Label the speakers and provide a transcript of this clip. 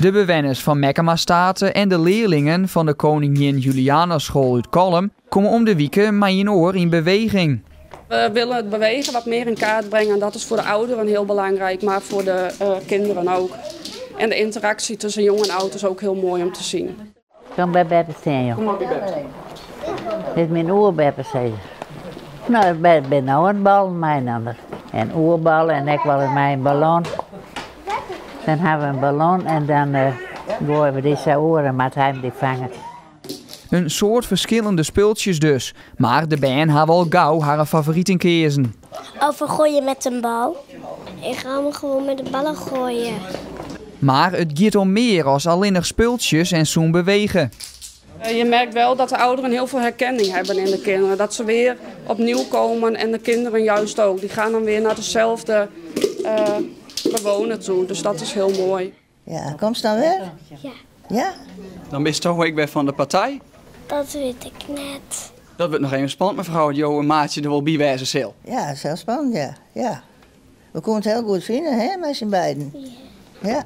Speaker 1: De bewoners van Mekkemastaten en de leerlingen van de Koningin Juliana School uit Kolm komen om de weken met een oor in beweging.
Speaker 2: We willen het bewegen wat meer in kaart brengen en dat is voor de ouderen heel belangrijk, maar voor de kinderen ook. En de interactie tussen jong en oud is ook heel mooi om te zien.
Speaker 3: Kom bij Beppe staan, joh.
Speaker 2: Kom maar bij Beppe.
Speaker 3: Dit is mijn oerbeppe, zei ze. Nou, ik ben nou een bal, mijn ander. En oerballen en ik wil mij een ballon. Dan hebben we een ballon en dan gooien we deze oren met hem die vangen.
Speaker 1: Een soort verschillende speeltjes dus, maar de band hebben al gauw haar favorieten kiezen.
Speaker 4: Over gooien met een bal. Ik ga hem gewoon met de ballen gooien.
Speaker 1: Maar het gaat om meer als alleen nog speeltjes en zo'n bewegen.
Speaker 2: Je merkt wel dat de ouderen heel veel herkenning hebben in de kinderen. Dat ze weer opnieuw komen en de kinderen juist ook. Die gaan dan weer naar dezelfde bewoner toe. Dus dat is heel mooi.
Speaker 5: Ja, kom ze dan weer?
Speaker 4: Ja.
Speaker 5: Ja?
Speaker 6: Dan ben je toch ook weer van de partij.
Speaker 4: Dat weet ik net.
Speaker 6: Dat wordt nog even spannend, mevrouw. Jo en Maatje er wel bij wijzen zal.
Speaker 5: Ja, dat is heel spannend, ja. Ja. We kunnen het heel goed vinden, hè, met z'n beiden. Ja. Ja.